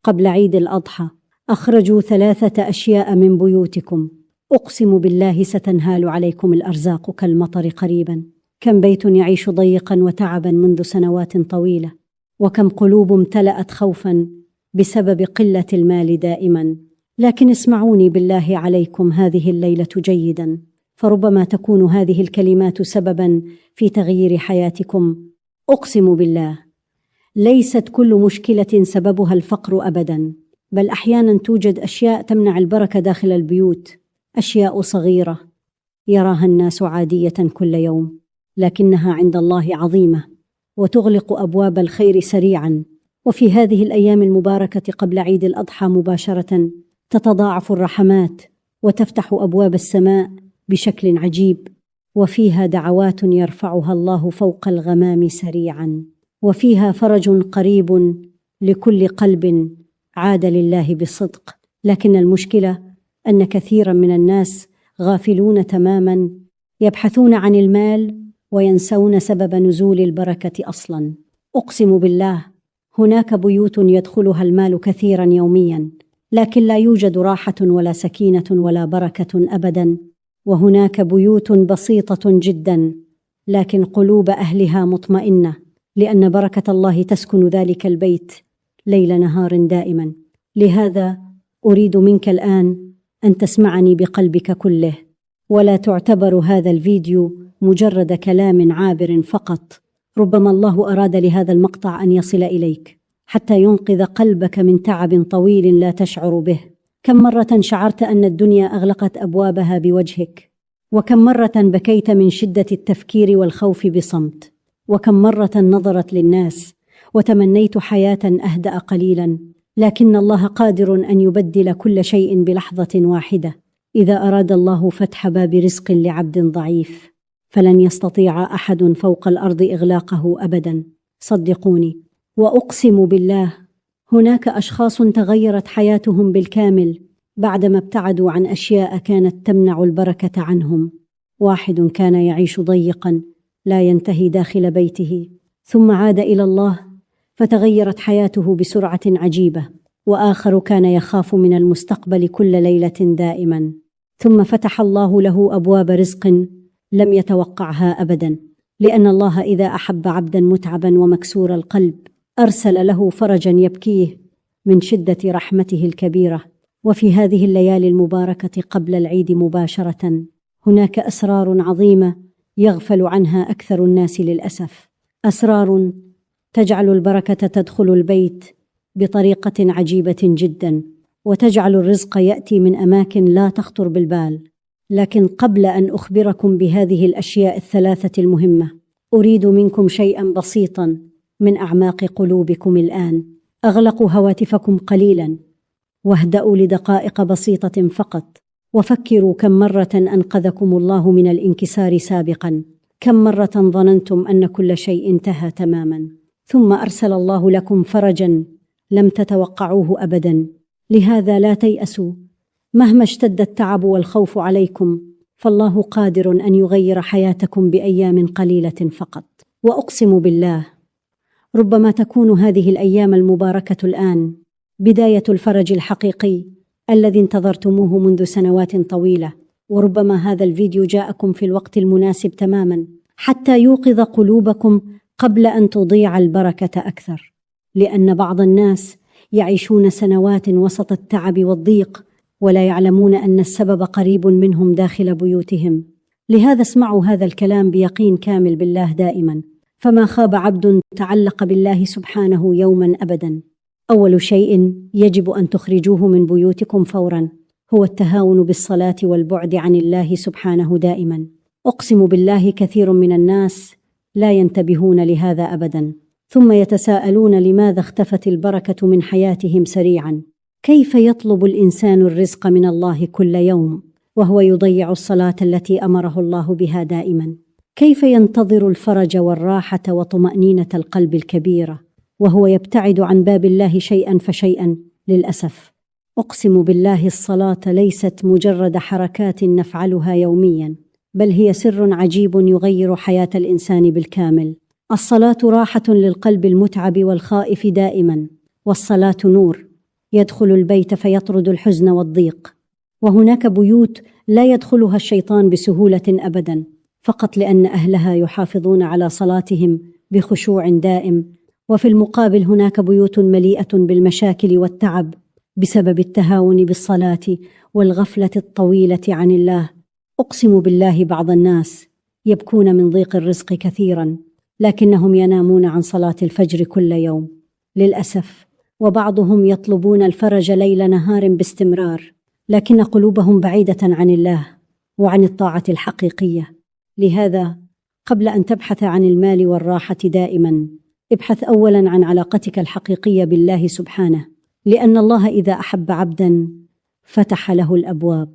قبل عيد الأضحى: أخرجوا 3 أشياء من بيوتكم، أقسم بالله ستنهال عليكم الأرزاق كالمطر قريبا. كم بيت يعيش ضيقا وتعبا منذ سنوات طويلة، وكم قلوب امتلأت خوفا بسبب قلة المال دائما. لكن اسمعوني بالله عليكم هذه الليلة جيدا، فربما تكون هذه الكلمات سببا في تغيير حياتكم. أقسم بالله ليست كل مشكلة سببها الفقر أبدا، بل أحيانا توجد أشياء تمنع البركة داخل البيوت، أشياء صغيرة يراها الناس عادية كل يوم، لكنها عند الله عظيمة وتغلق أبواب الخير سريعا. وفي هذه الأيام المباركة قبل عيد الأضحى مباشرة تتضاعف الرحمات وتفتح أبواب السماء بشكل عجيب، وفيها دعوات يرفعها الله فوق الغمام سريعا، وفيها فرج قريب لكل قلب عاد لله بصدق. لكن المشكلة أن كثيرا من الناس غافلون تماما، يبحثون عن المال وينسون سبب نزول البركة أصلا. أقسم بالله هناك بيوت يدخلها المال كثيرا يوميا، لكن لا يوجد راحة ولا سكينة ولا بركة أبدا. وهناك بيوت بسيطة جدا، لكن قلوب أهلها مطمئنة، لأن بركة الله تسكن ذلك البيت ليل نهار دائما. لهذا أريد منك الآن أن تسمعني بقلبك كله، ولا تعتبر هذا الفيديو مجرد كلام عابر فقط. ربما الله أراد لهذا المقطع أن يصل إليك حتى ينقذ قلبك من تعب طويل لا تشعر به. كم مرة شعرت أن الدنيا أغلقت أبوابها بوجهك؟ وكم مرة بكيت من شدة التفكير والخوف بصمت؟ وكم مرة نظرت للناس وتمنيت حياة أهدأ قليلا؟ لكن الله قادر أن يبدل كل شيء بلحظة واحدة. إذا أراد الله فتح باب رزق لعبد ضعيف فلن يستطيع أحد فوق الأرض إغلاقه أبدا، صدقوني. وأقسم بالله هناك أشخاص تغيرت حياتهم بالكامل بعدما ابتعدوا عن أشياء كانت تمنع البركة عنهم. واحد كان يعيش ضيقا لا ينتهي داخل بيته، ثم عاد إلى الله فتغيرت حياته بسرعة عجيبة. وآخر كان يخاف من المستقبل كل ليلة دائما، ثم فتح الله له أبواب رزق لم يتوقعها أبدا، لأن الله إذا أحب عبدا متعبا ومكسور القلب أرسل له فرجا يبكيه من شدة رحمته الكبيرة. وفي هذه الليالي المباركة قبل العيد مباشرة هناك أسرار عظيمة يغفل عنها أكثر الناس للأسف، أسرار تجعل البركة تدخل البيت بطريقة عجيبة جدا، وتجعل الرزق يأتي من أماكن لا تخطر بالبال. لكن قبل أن أخبركم بهذه الأشياء ال3 المهمة، أريد منكم شيئا بسيطا من أعماق قلوبكم الآن. أغلقوا هواتفكم قليلا واهدأوا لدقائق بسيطة فقط، وفكروا كم مرة أنقذكم الله من الانكسار سابقا، كم مرة ظننتم أن كل شيء انتهى تماما، ثم أرسل الله لكم فرجا لم تتوقعوه أبدا. لهذا لا تيأسوا مهما اشتد التعب والخوف عليكم، فالله قادر أن يغير حياتكم بأيام قليلة فقط. وأقسم بالله ربما تكون هذه الأيام المباركة الآن بداية الفرج الحقيقي الذي انتظرتموه منذ سنوات طويلة. وربما هذا الفيديو جاءكم في الوقت المناسب تماما حتى يوقظ قلوبكم قبل أن تضيع البركة أكثر، لأن بعض الناس يعيشون سنوات وسط التعب والضيق ولا يعلمون أن السبب قريب منهم داخل بيوتهم. لهذا اسمعوا هذا الكلام بيقين كامل بالله دائما، فما خاب عبد تعلق بالله سبحانه يوما أبدا. أول شيء يجب أن تخرجوه من بيوتكم فورا هو التهاون بالصلاة والبعد عن الله سبحانه دائما. أقسم بالله كثير من الناس لا ينتبهون لهذا أبدا، ثم يتساءلون لماذا اختفت البركة من حياتهم سريعا. كيف يطلب الإنسان الرزق من الله كل يوم وهو يضيع الصلاة التي أمره الله بها دائما؟ كيف ينتظر الفرج والراحة وطمأنينة القلب الكبيرة وهو يبتعد عن باب الله شيئا فشيئا؟ للأسف أقسم بالله الصلاة ليست مجرد حركات نفعلها يوميا، بل هي سر عجيب يغير حياة الإنسان بالكامل. الصلاة راحة للقلب المتعب والخائف دائما، والصلاة نور يدخل البيت فيطرد الحزن والضيق. وهناك بيوت لا يدخلها الشيطان بسهولة أبدا، فقط لأن أهلها يحافظون على صلاتهم بخشوع دائم. وفي المقابل هناك بيوت مليئة بالمشاكل والتعب بسبب التهاون بالصلاة والغفلة الطويلة عن الله. أقسم بالله بعض الناس يبكون من ضيق الرزق كثيرا، لكنهم ينامون عن صلاة الفجر كل يوم للأسف. وبعضهم يطلبون الفرج ليل نهار باستمرار، لكن قلوبهم بعيدة عن الله وعن الطاعة الحقيقية. لهذا قبل أن تبحث عن المال والراحة دائما، ابحث أولا عن علاقتك الحقيقية بالله سبحانه، لأن الله إذا أحب عبدا فتح له الأبواب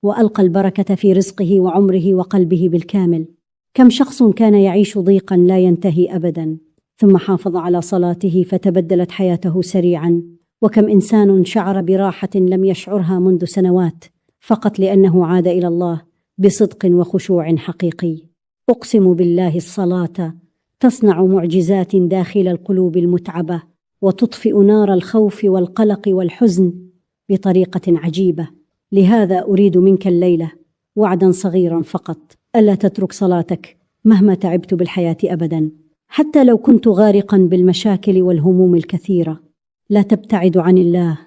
وألقى البركة في رزقه وعمره وقلبه بالكامل. كم شخص كان يعيش ضيقا لا ينتهي أبدا، ثم حافظ على صلاته فتبدلت حياته سريعا. وكم إنسان شعر براحة لم يشعرها منذ سنوات، فقط لأنه عاد إلى الله بصدق وخشوع حقيقي. أقسم بالله الصلاة تصنع معجزات داخل القلوب المتعبة، وتطفئ نار الخوف والقلق والحزن بطريقة عجيبة. لهذا أريد منك الليلة وعدا صغيرا فقط، ألا تترك صلاتك مهما تعبت بالحياة أبدا، حتى لو كنت غارقا بالمشاكل والهموم الكثيرة. لا تبتعد عن الله،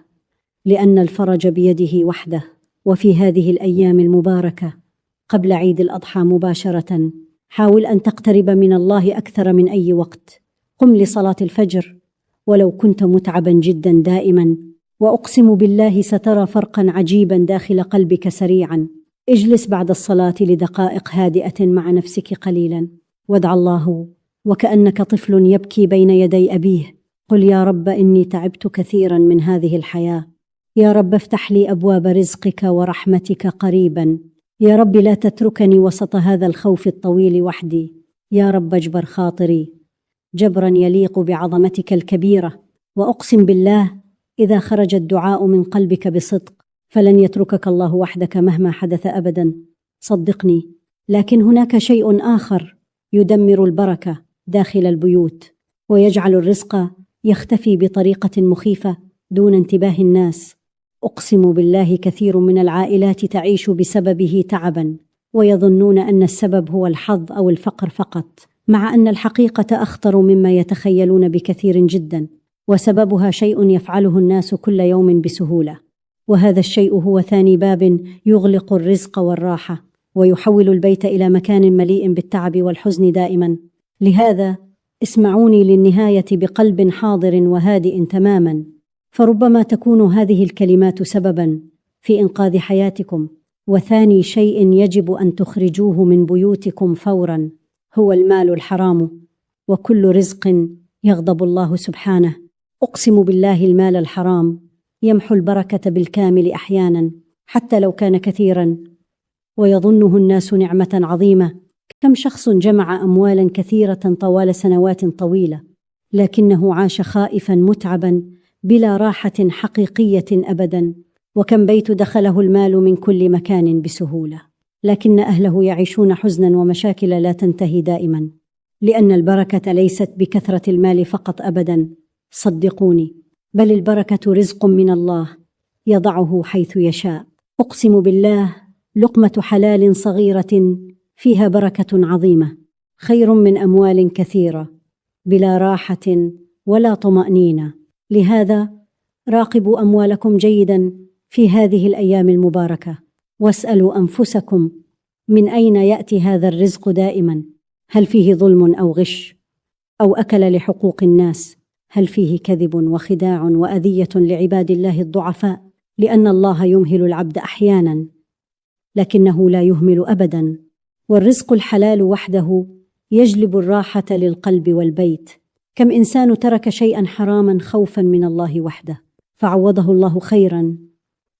لأن الفرج بيده وحده. وفي هذه الأيام المباركة قبل عيد الأضحى مباشرة، حاول أن تقترب من الله أكثر من أي وقت. قم لصلاة الفجر ولو كنت متعبا جدا دائما، وأقسم بالله سترى فرقا عجيبا داخل قلبك سريعا. اجلس بعد الصلاة لدقائق هادئة مع نفسك قليلا، وادع الله وكأنك طفل يبكي بين يدي أبيه. قل يا رب إني تعبت كثيرا من هذه الحياة، يا رب افتح لي أبواب رزقك ورحمتك قريبا، يا رب لا تتركني وسط هذا الخوف الطويل وحدي، يا رب اجبر خاطري جبرا يليق بعظمتك الكبيرة. وأقسم بالله إذا خرج الدعاء من قلبك بصدق فلن يتركك الله وحدك مهما حدث أبدا، صدقني. لكن هناك شيء آخر يدمر البركة داخل البيوت، ويجعل الرزق يختفي بطريقة مخيفة دون انتباه الناس. أقسم بالله كثير من العائلات تعيش بسببه تعبا، ويظنون أن السبب هو الحظ أو الفقر فقط، مع أن الحقيقة أخطر مما يتخيلون بكثير جدا، وسببها شيء يفعله الناس كل يوم بسهولة، وهذا الشيء هو ثاني باب يغلق الرزق والراحة، ويحول البيت إلى مكان مليء بالتعب والحزن دائما. لهذا اسمعوني للنهاية بقلب حاضر وهادئ تماما، فربما تكون هذه الكلمات سببا في إنقاذ حياتكم. وثاني شيء يجب أن تخرجوه من بيوتكم فورا هو المال الحرام، وكل رزق يغضب الله سبحانه. أقسم بالله المال الحرام يمحو البركة بالكامل أحيانا حتى لو كان كثيرا، ويظنه الناس نعمة عظيمة. كم شخص جمع أموالا كثيرة طوال سنوات طويلة، لكنه عاش خائفا متعبا بلا راحة حقيقية أبدا. وكم بيت دخله المال من كل مكان بسهولة، لكن أهله يعيشون حزنا ومشاكل لا تنتهي دائما، لأن البركة ليست بكثرة المال فقط أبدا، صدقوني، بل البركة رزق من الله يضعه حيث يشاء. أقسم بالله لقمة حلال صغيرة فيها بركة عظيمة خير من أموال كثيرة بلا راحة ولا طمأنينة. لهذا راقبوا أموالكم جيدا في هذه الأيام المباركة، واسألوا أنفسكم من أين يأتي هذا الرزق دائما؟ هل فيه ظلم أو غش أو أكل لحقوق الناس؟ هل فيه كذب وخداع وأذية لعباد الله الضعفاء؟ لأن الله يمهل العبد أحيانا لكنه لا يهمل أبدا، والرزق الحلال وحده يجلب الراحة للقلب والبيت. كم إنسان ترك شيئا حراما خوفا من الله وحده فعوضه الله خيرا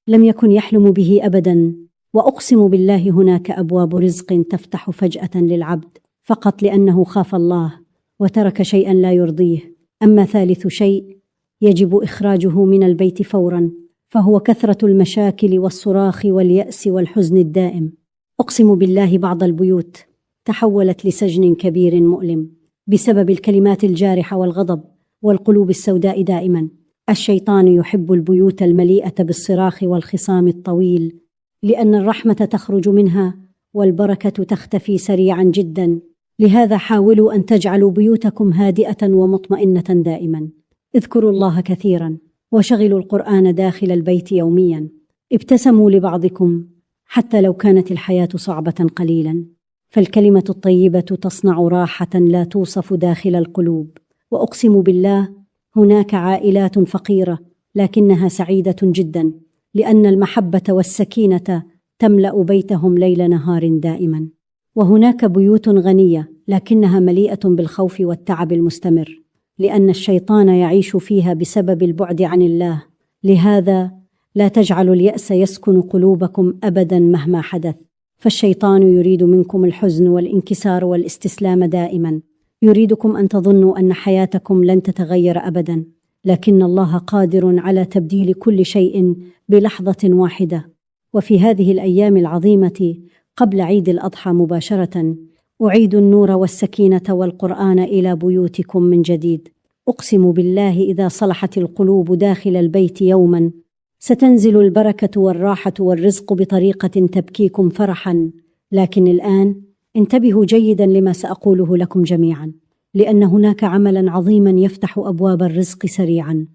لم يكن يحلم به أبدا. وأقسم بالله هناك أبواب رزق تفتح فجأة للعبد فقط لأنه خاف الله وترك شيئا لا يرضيه. أما ثالث شيء يجب إخراجه من البيت فورا، فهو كثرة المشاكل والصراخ واليأس والحزن الدائم. أقسم بالله بعض البيوت تحولت لسجن كبير مؤلم بسبب الكلمات الجارحة والغضب والقلوب السوداء دائما. الشيطان يحب البيوت المليئة بالصراخ والخصام الطويل، لأن الرحمة تخرج منها والبركة تختفي سريعا جدا. لهذا حاولوا أن تجعلوا بيوتكم هادئة ومطمئنة دائما. اذكروا الله كثيرا وشغلوا القرآن داخل البيت يوميا. ابتسموا لبعضكم حتى لو كانت الحياة صعبة قليلا، فالكلمة الطيبة تصنع راحة لا توصف داخل القلوب. وأقسم بالله هناك عائلات فقيرة لكنها سعيدة جدا، لأن المحبة والسكينة تملأ بيتهم ليل نهار دائما. وهناك بيوت غنية لكنها مليئة بالخوف والتعب المستمر، لأن الشيطان يعيش فيها بسبب البعد عن الله. لهذا لا تجعلوا اليأس يسكن قلوبكم أبدا مهما حدث، فالشيطان يريد منكم الحزن والانكسار والاستسلام دائما. يريدكم أن تظنوا أن حياتكم لن تتغير أبدا، لكن الله قادر على تبديل كل شيء بلحظة واحدة. وفي هذه الأيام العظيمة قبل عيد الأضحى مباشرة أعيد النور والسكينة والقرآن إلى بيوتكم من جديد. أقسم بالله إذا صلحت القلوب داخل البيت يوما ستنزل البركة والراحة والرزق بطريقة تبكيكم فرحا. لكن الآن انتبهوا جيدا لما سأقوله لكم جميعا، لأن هناك عملا عظيما يفتح أبواب الرزق سريعا.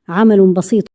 عمل بسيط